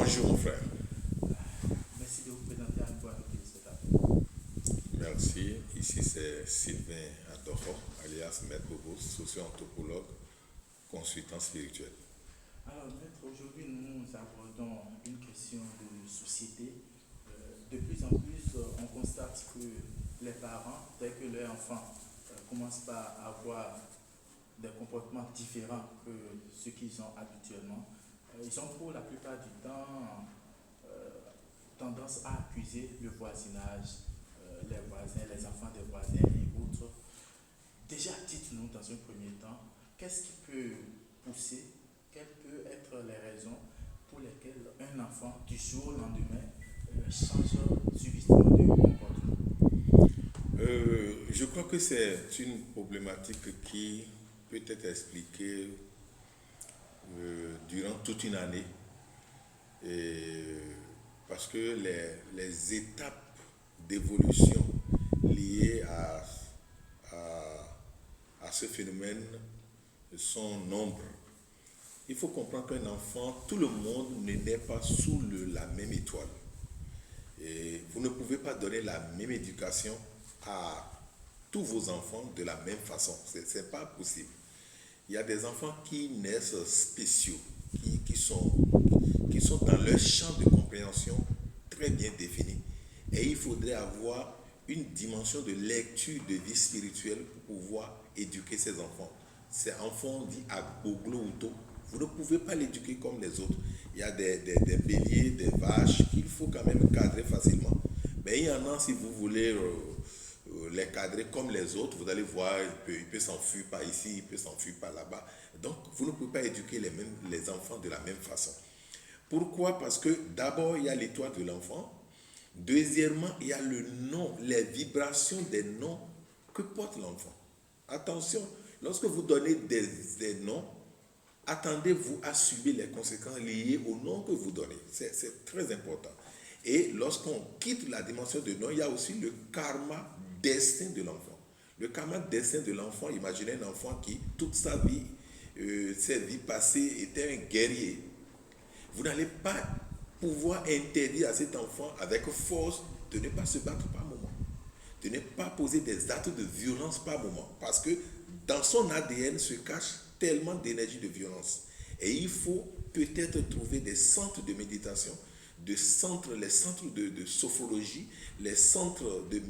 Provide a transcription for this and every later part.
Bonjour mon frère. Merci de vous présenter à nouveau à nos téléspectateurs. Merci. Ici c'est Sylvain Adoro, alias Maître Bobo, socio-anthropologue, consultant spirituel. Alors, maître, aujourd'hui nous abordons une question de société. De plus en plus, on constate que les parents, dès que leurs enfants commencent par avoir des comportements différents que ceux qu'ils ont habituellement, ils ont pour la plupart du temps tendance à accuser le voisinage, les voisins, les enfants des voisins et autres. Déjà, dites-nous dans un premier temps, qu'est-ce qui peut pousser, quelles peuvent être les raisons pour lesquelles un enfant, du jour au lendemain, change subitement de comportement. Je crois que c'est une problématique qui peut être expliquée durant toute une année. Et parce que les étapes d'évolution liées à ce phénomène sont nombreuses. Il faut comprendre qu'un enfant, tout le monde ne naît pas sous la même étoile. Et vous ne pouvez pas donner la même éducation à tous vos enfants de la même façon. Ce n'est pas possible. Il y a des enfants qui naissent spéciaux, qui sont dans leur champ de compréhension très bien défini. Et il faudrait avoir une dimension de lecture de vie spirituelle pour pouvoir éduquer ces enfants. Ces enfants dits à Boglo Uto, vous ne pouvez pas l'éduquer comme les autres. Il y a des béliers, des vaches qu'il faut quand même cadrer facilement. Mais il y en a, si vous voulez les cadrer comme les autres, vous allez voir, il peut s'enfuir par ici, il peut s'enfuir par là-bas. Donc, vous ne pouvez pas éduquer les enfants de la même façon. Pourquoi? Parce que d'abord, il y a l'étoile de l'enfant. Deuxièmement, il y a le nom, les vibrations des noms que porte l'enfant. Attention, lorsque vous donnez des noms, attendez-vous à subir les conséquences liées au nom que vous donnez. C'est très important. Et lorsqu'on quitte la dimension de nom, il y a aussi le karma destin de l'enfant. Le karma destin de l'enfant, imaginez un enfant qui, toute sa vie, ses vies passées, était un guerrier. Vous n'allez pas pouvoir interdire à cet enfant avec force de ne pas se battre par moment, de ne pas poser des actes de violence par moment, parce que dans son ADN se cache tellement d'énergie de violence. Et il faut peut-être trouver des centres de méditation, les centres de sophrologie, les centres de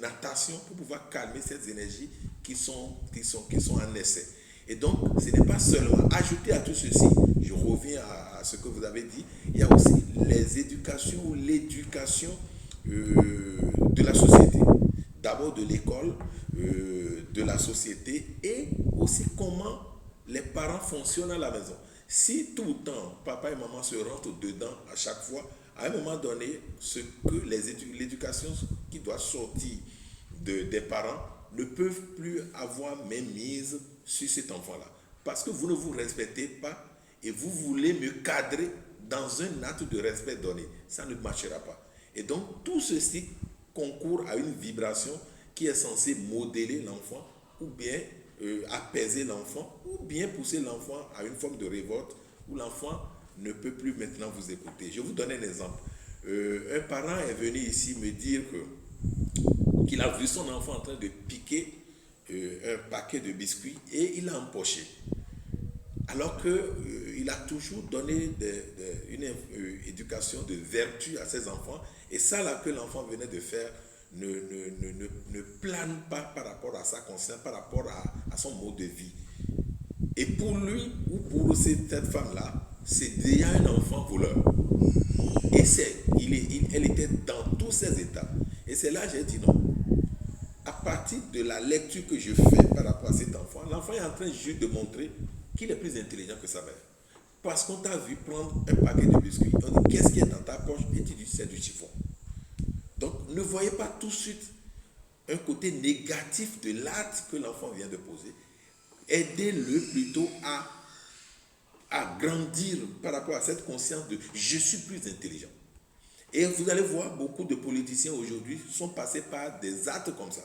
natation pour pouvoir calmer ces énergies qui sont en essai. Et donc, ce n'est pas seulement ajouter à tout ceci, je reviens à ce que vous avez dit, il y a aussi les éducations ou l'éducation de la société. D'abord de l'école, de la société et aussi comment les parents fonctionnent à la maison. Si tout le temps, papa et maman se rentrent dedans à chaque fois, à un moment donné, ce que l'éducation qui doit sortir des parents ne peuvent plus avoir même mise sur cet enfant-là. Parce que vous ne vous respectez pas et vous voulez me cadrer dans un acte de respect donné. Ça ne marchera pas. Et donc, tout ceci concourt à une vibration qui est censée modeler l'enfant ou bien apaiser l'enfant ou bien pousser l'enfant à une forme de révolte où l'enfant ne peut plus maintenant vous écouter. Je vous donne un exemple. Un parent est venu ici me dire qu'il a vu son enfant en train de piquer un paquet de biscuits et il l'a empoché. Alors qu'il a toujours donné une éducation de vertu à ses enfants. Et ça là que l'enfant venait de faire ne plane pas par rapport à sa conscience, par rapport à son mode de vie. Et pour lui ou pour cette femme-là, c'est déjà un enfant voleur. Et elle était dans tous ces états. Et c'est là que j'ai dit non. À partir de la lecture que je fais par rapport à cet enfant, l'enfant est en train juste de montrer qu'il est plus intelligent que sa mère. Parce qu'on t'a vu prendre un paquet de biscuits. On dit, qu'est-ce qu'il y a dans ta poche? Et tu dis, c'est du chiffon. Donc, ne voyez pas tout de suite un côté négatif de l'acte que l'enfant vient de poser. Aidez-le plutôt à grandir par rapport à cette conscience de je suis plus intelligent. Et vous allez voir, beaucoup de politiciens aujourd'hui sont passés par des actes comme ça.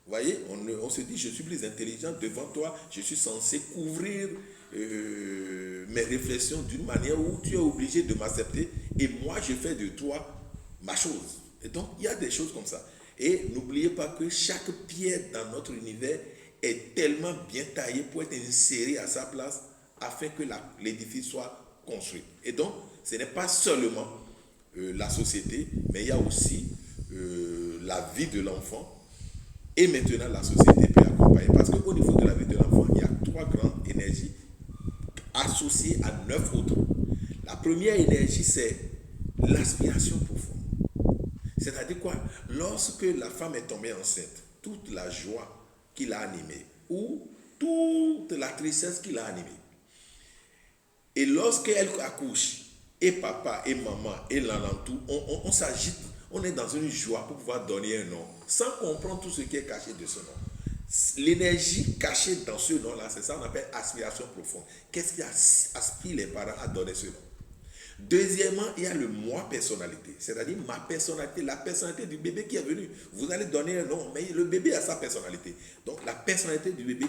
Vous voyez, on se dit je suis plus intelligent devant toi, je suis censé couvrir mes réflexions d'une manière où tu es obligé de m'accepter et moi je fais de toi ma chose. Et donc il y a des choses comme ça. Et n'oubliez pas que chaque pierre dans notre univers est tellement bien taillée pour être insérée à sa place afin que l'édifice soit construit. Et donc ce n'est pas seulement la société, mais il y a aussi la vie de l'enfant. Et maintenant, la société peut accompagner. Parce qu'au niveau de la vie de l'enfant, il y a 3 grandes énergies associées à 9 autres. La première énergie, c'est l'aspiration profonde. C'est-à-dire quoi? Lorsque la femme est tombée enceinte, toute la joie qui l'a animée, ou toute la tristesse qui l'a animée, et lorsqu'elle accouche, et papa, et maman, et l'alentour, on s'agite, on est dans une joie pour pouvoir donner un nom, sans comprendre tout ce qui est caché de ce nom. L'énergie cachée dans ce nom-là, c'est ça qu'on appelle aspiration profonde. Qu'est-ce qui aspire les parents à donner ce nom? Deuxièmement, il y a le moi personnalité, c'est-à-dire ma personnalité, la personnalité du bébé qui est venu. Vous allez donner un nom, mais le bébé a sa personnalité. Donc la personnalité du bébé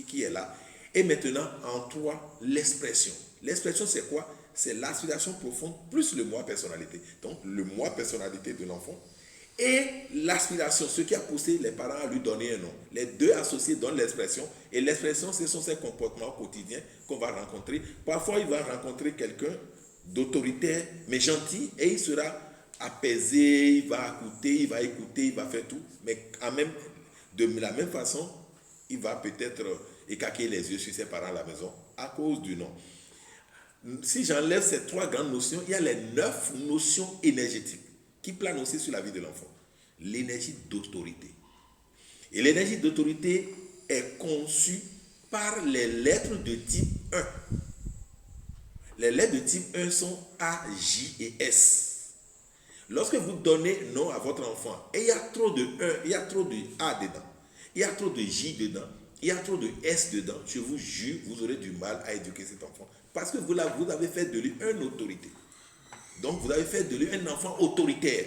qui est là. Et maintenant, en toi, l'expression. L'expression, c'est quoi? C'est l'aspiration profonde plus le moi personnalité. Donc le moi personnalité de l'enfant et l'aspiration, ce qui a poussé les parents à lui donner un nom. Les deux associés donnent l'expression. Et l'expression, ce sont ces comportements quotidiens qu'on va rencontrer. Parfois, il va rencontrer quelqu'un d'autoritaire, mais gentil, et il sera apaisé, il va écouter, il va faire tout. Mais de la même façon, il va peut-être écaquer les yeux sur ses parents à la maison à cause du nom. Si j'enlève ces 3 grandes notions, il y a les 9 notions énergétiques qui planent aussi sur la vie de l'enfant. L'énergie d'autorité. Et l'énergie d'autorité est conçue par les lettres de type 1. Les lettres de type 1 sont A, J et S. Lorsque vous donnez nom à votre enfant, et il y a trop de 1, il y a trop de A dedans, il y a trop de J dedans, il y a trop de S dedans, je vous jure, vous aurez du mal à éduquer cet enfant. Parce que vous avez fait de lui une autorité. Donc vous avez fait de lui un enfant autoritaire.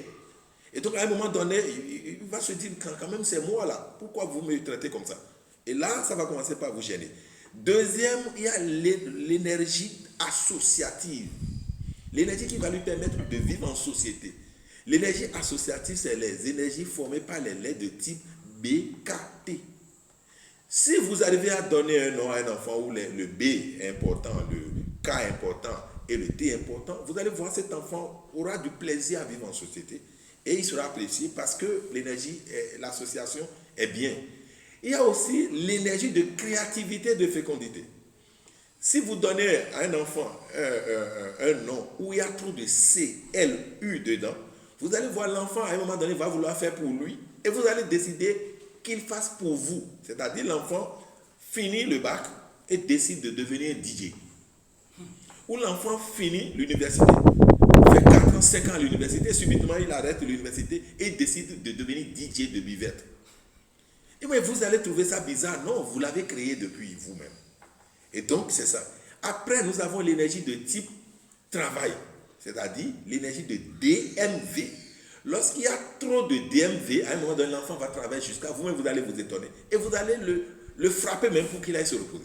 Et donc à un moment donné, il va se dire, quand même c'est moi là, pourquoi vous me traitez comme ça? Et là, ça va commencer par vous gêner. Deuxième, il y a l'énergie associative. L'énergie qui va lui permettre de vivre en société. L'énergie associative, c'est les énergies formées par les lettres de type B, K, T. Si vous arrivez à donner un nom à un enfant où le B est important, le K est important et le T est important, vous allez voir cet enfant aura du plaisir à vivre en société et il sera apprécié parce que l'énergie, l'association est bien. Il y a aussi l'énergie de créativité, de fécondité. Si vous donnez à un enfant un nom où il y a trop de C, L, U dedans, vous allez voir l'enfant à un moment donné va vouloir faire pour lui et vous allez décider qu'il fasse pour vous. C'est-à-dire l'enfant finit le bac et décide de devenir DJ. Ou l'enfant finit l'université, fait 4 ans, 5 ans à l'université, subitement il arrête l'université et décide de devenir DJ de buvette. Et bien vous allez trouver ça bizarre. Non, vous l'avez créé depuis vous-même. Et donc c'est ça. Après nous avons l'énergie de type travail, c'est-à-dire l'énergie de DMV. Lorsqu'il y a trop de DMV, à un moment donné, l'enfant va travailler jusqu'à vous-même, vous allez vous étonner. Et vous allez le frapper même pour qu'il aille se reposer.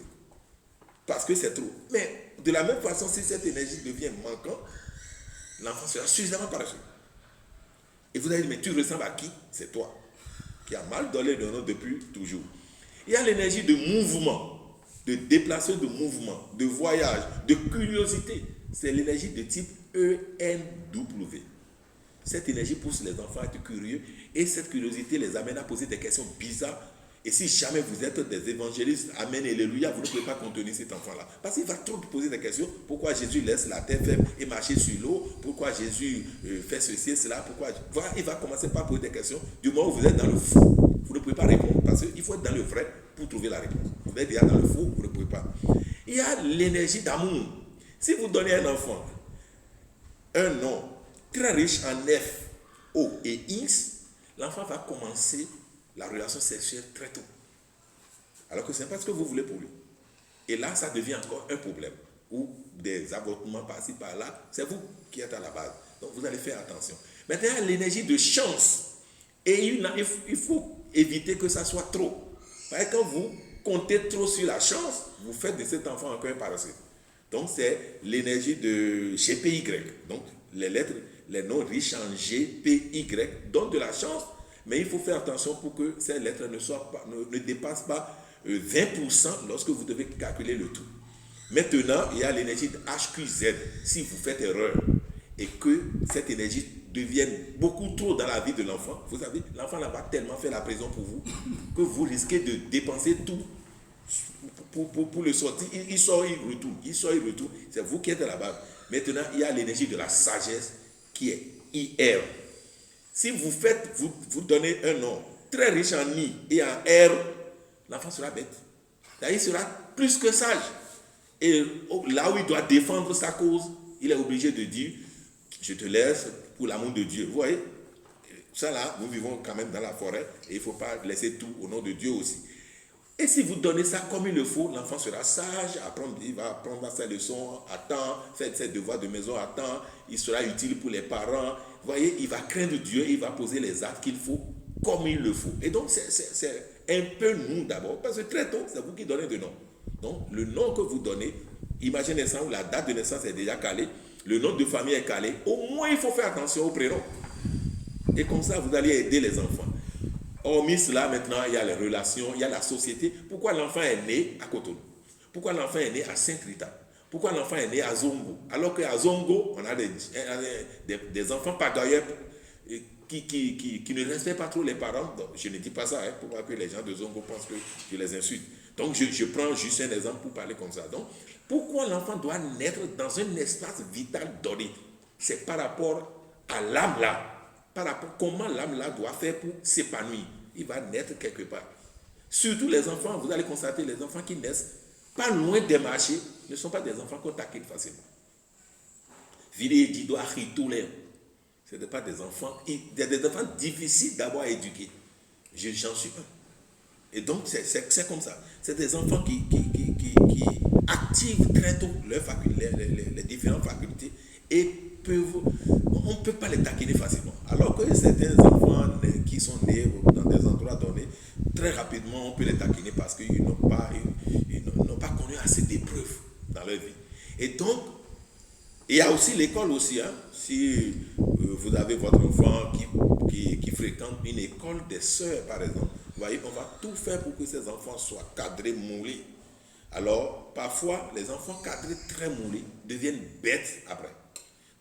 Parce que c'est trop. Mais de la même façon, si cette énergie devient manquante, l'enfant sera suffisamment paresseux. Et vous allez dire, mais tu ressembles à qui? C'est toi, qui a mal donné le nom depuis toujours. Il y a l'énergie de mouvement, de déplacement de mouvement, de voyage, de curiosité. C'est l'énergie de type ENW. Cette énergie pousse les enfants à être curieux et cette curiosité les amène à poser des questions bizarres. Et si jamais vous êtes des évangélistes, amen, alléluia, vous ne pouvez pas contenir cet enfant-là. Parce qu'il va trop poser des questions. Pourquoi Jésus laisse la terre ferme et marcher sur l'eau? Pourquoi Jésus fait ceci et cela? Pourquoi? Voilà, il va commencer par poser des questions. Du moment où vous êtes dans le faux, vous ne pouvez pas répondre. Parce qu'il faut être dans le vrai pour trouver la réponse. Vous êtes déjà dans le faux, vous ne pouvez pas. Il y a l'énergie d'amour. Si vous donnez à un enfant un nom très riche en F, O et X, l'enfant va commencer la relation sexuelle très tôt. Alors que ce n'est pas ce que vous voulez pour lui. Et là, ça devient encore un problème. Ou des avortements par-ci, par-là. C'est vous qui êtes à la base. Donc vous allez faire attention. Maintenant, il y a l'énergie de chance. Et il faut éviter que ça soit trop. Parce que quand comptez trop sur la chance, vous faites de cet enfant encore un paresseux. Donc c'est l'énergie de GPY. Donc les lettres, les noms riches en GPY donnent de la chance, mais il faut faire attention pour que ces lettres ne dépassent pas 20% lorsque vous devez calculer le tout. Maintenant, il y a l'énergie de HQZ. Si vous faites erreur et que cette énergie devienne beaucoup trop dans la vie de l'enfant, vous savez, l'enfant n'a pas tellement fait la pression pour vous que vous risquez de dépenser tout pour le sortir. Il sort, il retourne. Il sort, il retourne. C'est vous qui êtes à la base. Maintenant, il y a l'énergie de la sagesse qui est IR. Si vous donnez un nom très riche en I et en R, l'enfant sera bête. Là, il sera plus que sage. Et là où il doit défendre sa cause, il est obligé de dire, je te laisse pour l'amour de Dieu. Vous voyez, ça là, nous vivons quand même dans la forêt et il ne faut pas laisser tout au nom de Dieu aussi. Et si vous donnez ça comme il le faut, l'enfant sera sage, il va apprendre ses leçons à temps, faire ses devoirs de maison à temps, il sera utile pour les parents. Vous voyez, il va craindre Dieu, il va poser les actes qu'il faut comme il le faut. Et donc, c'est un peu nous d'abord, parce que très tôt, c'est vous qui donnez de nom. Donc, le nom que vous donnez, image naissance où la date de naissance est déjà calée, le nom de famille est calé, au moins il faut faire attention au prénom. Et comme ça, vous allez aider les enfants. Hormis cela, maintenant, il y a les relations, il y a la société. Pourquoi l'enfant est né à Cotonou? Pourquoi l'enfant est né à Saint-Rita? Pourquoi l'enfant est né à Zongo? Alors qu'à Zongo, on a des enfants pagailleurs qui ne respectent pas trop les parents. Donc, je ne dis pas ça, pour pas que les gens de Zongo pensent que je les insulte. Donc, je prends juste un exemple pour parler comme ça. Donc, pourquoi l'enfant doit naître dans un espace vital donné? C'est par rapport à l'âme là. Par rapport à comment l'âme là doit faire pour s'épanouir. Il va naître quelque part. Surtout les enfants, vous allez constater, les enfants qui naissent pas loin des marchés ne sont pas des enfants qu'on taquine facilement. Ce n'est pas des enfants, des enfants difficiles d'abord à éduquer. J'en suis un. Et donc c'est comme ça. C'est des enfants qui activent très tôt les différentes facultés et on ne peut pas les taquiner facilement. Alors que certains enfants qui sont nés dans des endroits donnés, très rapidement, on peut les taquiner parce qu'ils n'ont pas connu assez d'épreuves dans leur vie. Et donc, il y a aussi l'école aussi. Si vous avez votre enfant qui fréquente une école des sœurs, par exemple, vous voyez, on va tout faire pour que ces enfants soient cadrés, moulés. Alors, parfois, les enfants cadrés très moulés deviennent bêtes après.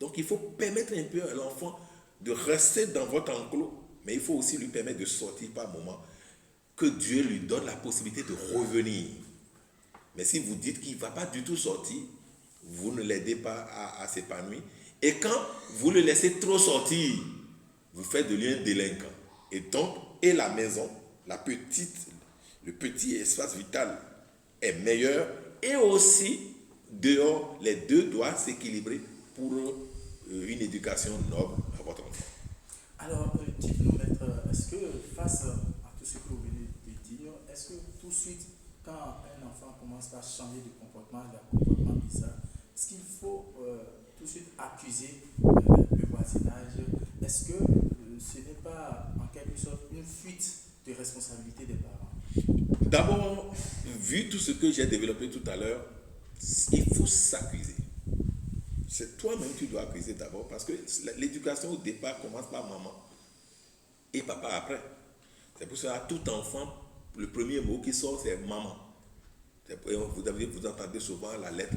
Donc, il faut permettre un peu à l'enfant de rester dans votre enclos, mais il faut aussi lui permettre de sortir par moment, que Dieu lui donne la possibilité de revenir. Mais si vous dites qu'il ne va pas du tout sortir, vous ne l'aidez pas à s'épanouir. Et quand vous le laissez trop sortir, vous faites de lui un délinquant. Et donc, et la maison, le petit espace vital est meilleur. Et aussi, dehors, les deux doivent s'équilibrer pour une éducation noble à votre enfant. Alors, dites-nous, maître, est-ce que face à tout ce que vous venez de dire, est-ce que tout de suite, quand un enfant commence à changer de comportement, d'un comportement bizarre, est-ce qu'il faut tout de suite accuser le voisinage? Est-ce que ce n'est pas en quelque sorte une fuite de responsabilité des parents? D'abord, vu tout ce que j'ai développé tout à l'heure, il faut s'accuser. C'est toi-même que tu dois accuser d'abord parce que l'éducation au départ commence par maman et papa après. C'est pour ça que tout enfant, le premier mot qui sort, c'est maman. Vous entendez souvent la lettre,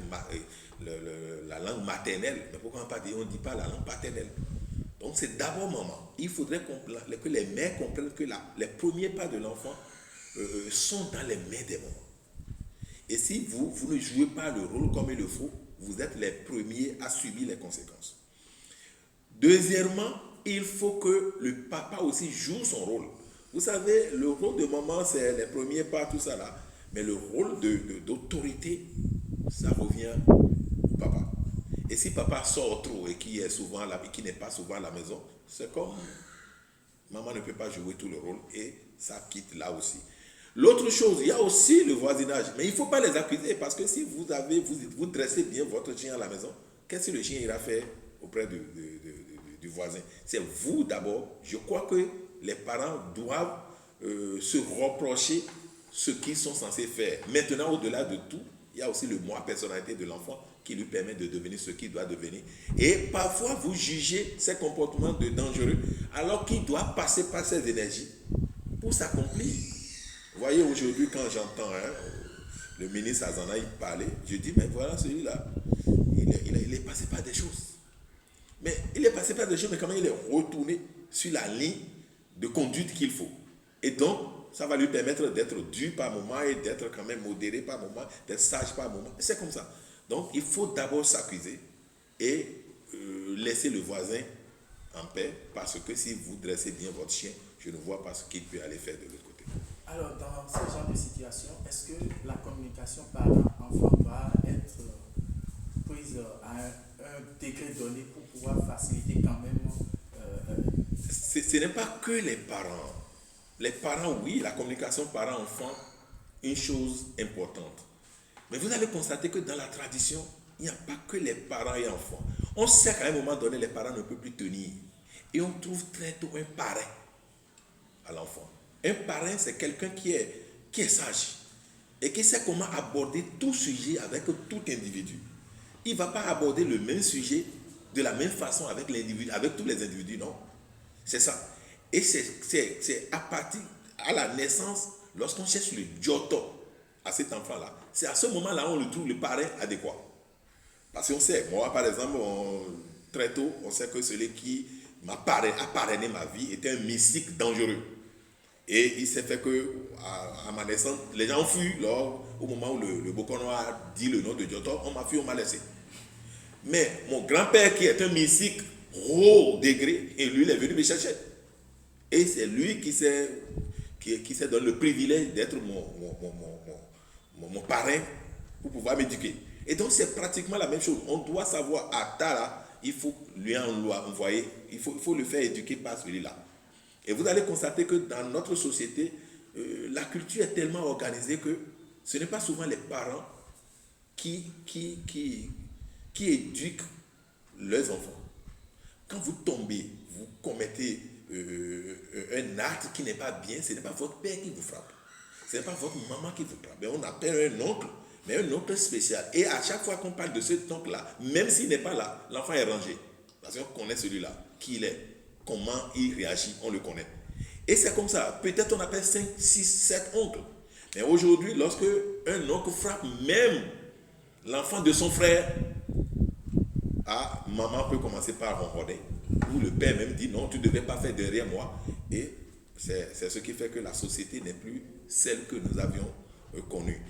la langue maternelle, mais pourquoi on ne dit pas la langue paternelle? Donc c'est d'abord maman. Il faudrait que les mères comprennent que les premiers pas de l'enfant sont dans les mains des mamans. Et si vous ne jouez pas le rôle comme il le faut, vous êtes les premiers à subir les conséquences. Deuxièmement, il faut que le papa aussi joue son rôle. Vous savez, le rôle de maman, c'est les premiers pas, tout ça là. Mais le rôle d'autorité, ça revient au papa. Et si papa sort trop et qui n'est pas souvent à la maison, c'est comme maman ne peut pas jouer tout le rôle et ça quitte là aussi. L'autre chose, il y a aussi le voisinage. Mais il ne faut pas les accuser parce que si vous dressez bien votre chien à la maison, qu'est-ce que le chien ira faire auprès du voisin? C'est vous d'abord. Je crois que les parents doivent se reprocher ce qu'ils sont censés faire. Maintenant, au-delà de tout, il y a aussi le moi, personnalité de l'enfant qui lui permet de devenir ce qu'il doit devenir. Et parfois, vous jugez ses comportements de dangereux alors qu'il doit passer par ses énergies pour s'accomplir. Vous voyez, aujourd'hui, quand j'entends le ministre Azana parler, je dis, mais voilà, celui-là, il est passé par des choses. Mais il est passé par des choses, mais quand même, il est retourné sur la ligne de conduite qu'il faut. Et donc, ça va lui permettre d'être dur par moment et d'être quand même modéré par moment, d'être sage par moment. C'est comme ça. Donc, il faut d'abord s'accuser et laisser le voisin en paix, parce que si vous dressez bien votre chien, je ne vois pas ce qu'il peut aller faire de l'autre côté. Alors, dans ce genre de situation, est-ce que la communication parent-enfant va être prise à un degré donné pour pouvoir faciliter quand même Ce n'est pas que les parents. Les parents, oui, la communication parent-enfant, une chose importante. Mais vous allez constater que dans la tradition, il n'y a pas que les parents et enfants. On sait qu'à un moment donné, les parents ne peuvent plus tenir. Et on trouve très tôt un parrain à l'enfant. Un parrain, c'est quelqu'un qui est sage et qui sait comment aborder tout sujet avec tout individu. Il ne va pas aborder le même sujet de la même façon avec l'individu, avec tous les individus, non. C'est ça. Et c'est à partir, à la naissance, lorsqu'on cherche le giotto à cet enfant-là, c'est à ce moment-là on le trouve le parrain adéquat. Parce qu'on sait, moi par exemple, très tôt, on sait que celui qui a parrainé ma vie était un mystique dangereux. Et il s'est fait que, à ma naissance, les gens fuient au moment où le Bokono a dit le nom de Giotto, on m'a fui, on m'a laissé. Mais mon grand-père, qui est un mystique haut degré, et lui, il est venu me chercher. Et c'est lui qui s'est donné le privilège d'être mon parrain pour pouvoir m'éduquer. Et donc, c'est pratiquement la même chose. On doit savoir, à Tala, il faut lui envoyer, il faut le faire éduquer par celui-là. Et vous allez constater que dans notre société, la culture est tellement organisée que ce n'est pas souvent les parents qui éduquent leurs enfants. Quand vous tombez, vous commettez un acte qui n'est pas bien, ce n'est pas votre père qui vous frappe. Ce n'est pas votre maman qui vous frappe. Mais on appelle un oncle, mais un oncle spécial. Et à chaque fois qu'on parle de cet oncle-là, même s'il n'est pas là, l'enfant est rangé. Parce qu'on connaît celui-là, qui il est, comment il réagit, on le connaît. Et c'est comme ça. Peut-être on appelle 5, 6, 7 oncles. Mais aujourd'hui, lorsque un oncle frappe même l'enfant de son frère, maman peut commencer par ronronner. Ou le père même dit non, tu ne devais pas faire derrière moi. Et c'est ce qui fait que la société n'est plus celle que nous avions connue.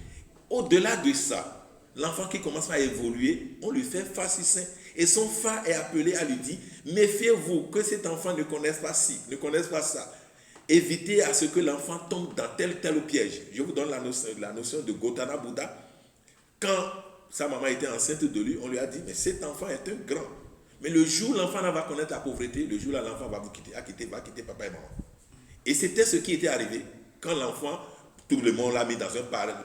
Au-delà de ça, l'enfant qui commence à évoluer, on lui fait face sain. Et son phare est appelé à lui dire, méfiez-vous que cet enfant ne connaisse pas ci, ne connaisse pas ça. Évitez à ce que l'enfant tombe dans tel piège. Je vous donne la notion de Gautama Bouddha. Quand sa maman était enceinte de lui, on lui a dit, mais cet enfant est un grand. Mais le jour où l'enfant va connaître la pauvreté, le jour où l'enfant va quitter papa et maman. Et c'était ce qui était arrivé quand l'enfant, tout le monde l'a mis dans un palais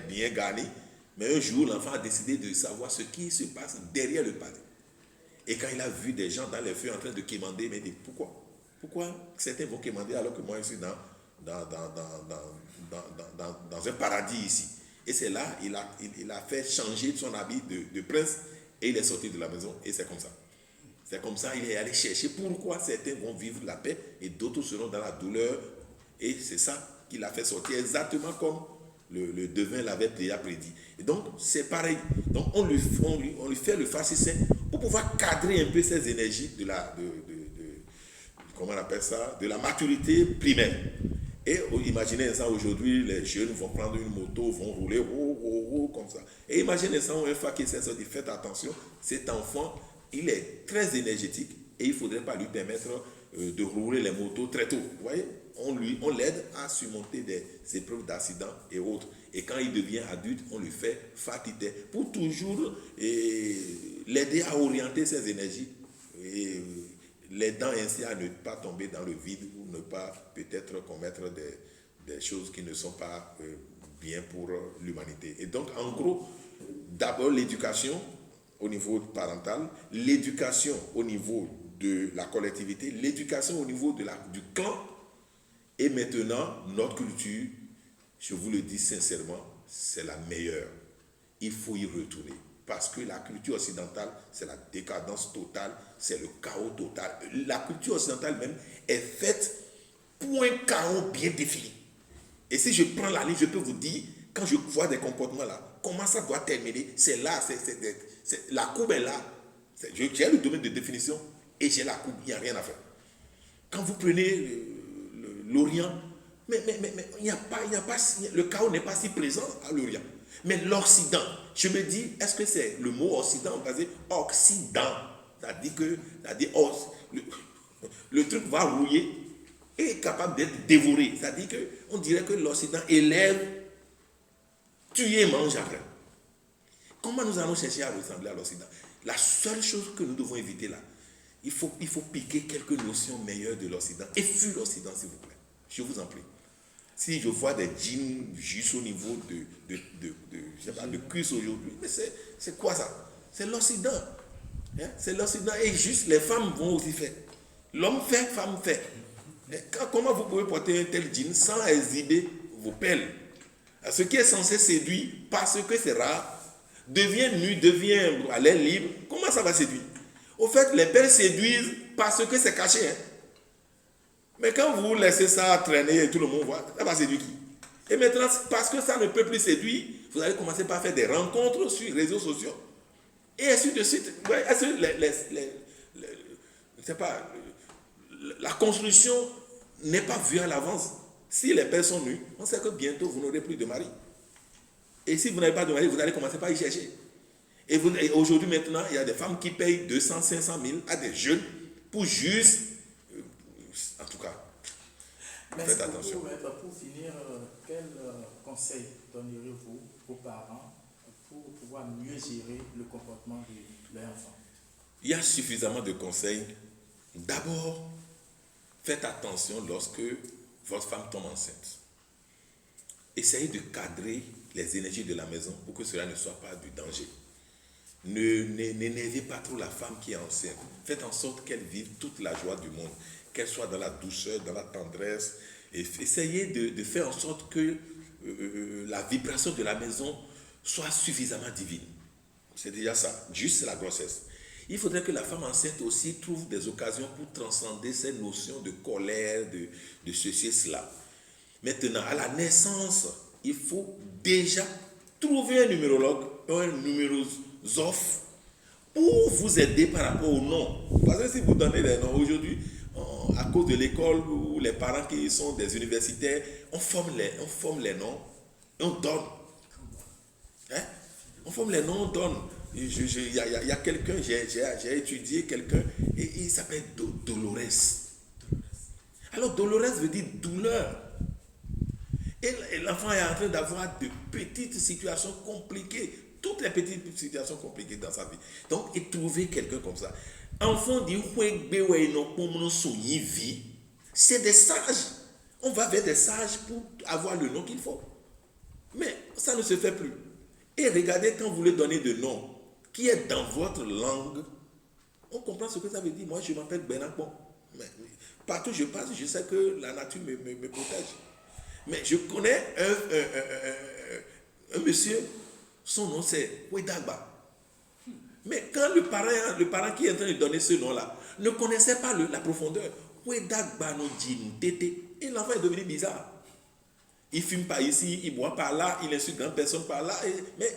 bien garni. Mais un jour, l'enfant a décidé de savoir ce qui se passe derrière le palais. Et quand il a vu des gens dans les feux en train de quémander, il m'a dit, pourquoi certains vont quémander alors que moi je suis dans un paradis ici. Et c'est là, il a fait changer son habit de prince et il est sorti de la maison et c'est comme ça. C'est comme ça, il est allé chercher pourquoi certains vont vivre la paix et d'autres seront dans la douleur. Et c'est ça qu'il a fait sortir exactement comme le devin l'avait déjà prédit. Et donc, c'est pareil. Donc, on lui fait le farcissant pour pouvoir cadrer un peu ses énergies comment on appelle ça, de la maturité primaire. Et imaginez ça, aujourd'hui, les jeunes vont prendre une moto, vont rouler comme ça. Et imaginez ça, une fois qu'il s'est sorti, faites attention, cet enfant, il est très énergétique et il ne faudrait pas lui permettre de rouler les motos très tôt. Vous voyez, on l'aide à surmonter des épreuves d'accidents et autres. Et quand il devient adulte, on lui fait fatiguer pour toujours l'aider à orienter ses énergies et l'aidant ainsi à ne pas tomber dans le vide ou ne pas peut-être commettre des choses qui ne sont pas bien pour l'humanité. Et donc, en gros, d'abord l'éducation au niveau parental, l'éducation au niveau de la collectivité, l'éducation au niveau du clan Et maintenant, notre culture, je vous le dis sincèrement, c'est la meilleure. Il faut y retourner. Parce que la culture occidentale, c'est la décadence totale, c'est le chaos total. La culture occidentale même est faite pour un chaos bien défini. Et si je prends la ligne, je peux vous dire, quand je vois des comportements là, comment ça doit terminer, c'est là, la courbe est là. J'ai le domaine de définition et j'ai la courbe, il n'y a rien à faire. Quand vous prenez l'Orient, mais il n'y a pas, le chaos n'est pas si présent à l'Orient. Mais l'Occident, je me dis, est-ce que c'est le mot Occident basé Occident? C'est-à-dire que le truc va rouiller et est capable d'être dévoré. C'est-à-dire qu'on dirait que l'Occident élève, tue et mange après. Comment nous allons chercher à ressembler à l'Occident? La seule chose que nous devons éviter là, il faut piquer quelques notions meilleures de l'Occident. Et fuir l'Occident, s'il vous plaît. Je vous en prie. Si je vois des jeans juste au niveau de cuisse aujourd'hui, mais c'est quoi ça? C'est l'Occident. Hein? C'est l'Occident. Et juste les femmes vont aussi faire. L'homme fait, femme fait. Comment vous pouvez porter un tel jean sans exhiber vos pelles? Ce qui est censé séduire, parce que c'est rare, devient nu, devient à l'air libre. Comment ça va séduire? Au fait, les pelles séduisent parce que c'est caché. Hein? Mais quand vous laissez ça traîner et tout le monde voit, ça va séduire qui? Et maintenant, parce que ça ne peut plus séduire, vous allez commencer par faire des rencontres sur les réseaux sociaux. Et ainsi de suite. Est-ce que je sais pas, la construction n'est pas vue à l'avance? Si les pères sont nus, on sait que bientôt vous n'aurez plus de mari. Et si vous n'avez pas de mari, vous allez commencer par y chercher. Et aujourd'hui, maintenant, il y a des femmes qui payent 200, 500 000 à des jeunes pour juste. En tout cas, faites attention. Pour finir, quel conseil donneriez-vous aux parents pour pouvoir mieux gérer le comportement de leur enfant? Il y a suffisamment de conseils. D'abord, faites attention lorsque votre femme tombe enceinte. Essayez de cadrer les énergies de la maison pour que cela ne soit pas du danger. N'énervez pas trop la femme qui est enceinte. Faites en sorte qu'elle vive toute la joie du monde, qu'elle soit dans la douceur, dans la tendresse. Et essayez de faire en sorte que la vibration de la maison soit suffisamment divine. C'est déjà ça, juste la grossesse. Il faudrait que la femme enceinte aussi trouve des occasions pour transcender ces notions de colère, de ceci et cela. Maintenant, à la naissance, il faut déjà trouver un numérologue, un numérosophe pour vous aider par rapport au nom. Parce que si vous donnez des noms aujourd'hui, à cause de l'école ou les parents qui sont des universitaires, on forme les noms et on donne. Hein? On forme les noms, on donne. Il y a quelqu'un, j'ai étudié quelqu'un, et il s'appelle Dolores. Alors Dolores veut dire douleur. Et l'enfant est en train d'avoir de petites situations compliquées, toutes les petites situations compliquées dans sa vie. Donc, et trouver quelqu'un comme ça. Enfant dit, c'est des sages. On va vers des sages pour avoir le nom qu'il faut. Mais ça ne se fait plus. Et regardez, quand vous lui donnez de nom qui est dans votre langue, on comprend ce que ça veut dire. Moi, je m'appelle Benakbon. Mais partout où je passe, je sais que la nature me protège. Mais je connais un monsieur, son nom c'est Wedagba. Mais quand le parent qui est en train de donner ce nom-là ne connaissait pas la profondeur, Wedagba no dit tété, et l'enfant est devenu bizarre. Il ne fume pas ici, il ne boit pas là, il insulte grande personne par là. Mais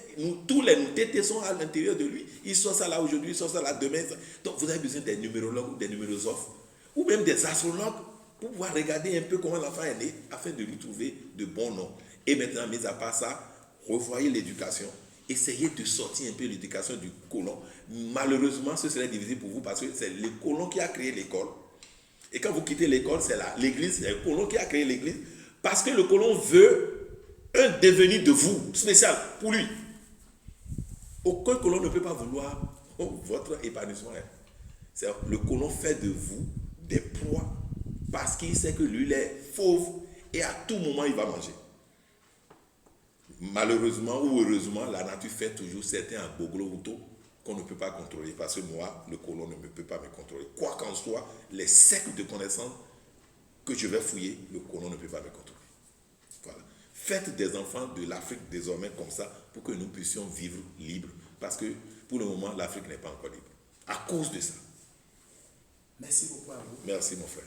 tous les tétés sont à l'intérieur de lui. Il sort ça là aujourd'hui, il sort ça là demain. Donc vous avez besoin des numérologues ou des numérosophes, ou même des astrologues, pour pouvoir regarder un peu comment l'enfant est né, afin de lui trouver de bons noms. Et maintenant, mis à part ça, revoyez l'éducation. Essayez de sortir un peu l'éducation du colon. Malheureusement, ce serait difficile pour vous parce que c'est le colon qui a créé l'école. Et quand vous quittez l'école, c'est l'église, c'est le colon qui a créé l'église. Parce que le colon veut un devenir de vous, spécial, pour lui. Aucun colon ne peut pas vouloir votre épanouissement. Le colon fait de vous des proies parce qu'il sait que lui, il est fauve et à tout moment, il va manger. Malheureusement ou heureusement, la nature fait toujours certains agboglorauto qu'on ne peut pas contrôler parce que moi, le colon ne peut pas me contrôler. Quoi qu'en soit, les cercles de connaissances que je vais fouiller, le colon ne peut pas me contrôler. Voilà. Faites des enfants de l'Afrique désormais comme ça pour que nous puissions vivre libres. Parce que pour le moment, l'Afrique n'est pas encore libre. À cause de ça. Merci beaucoup à vous. Merci mon frère.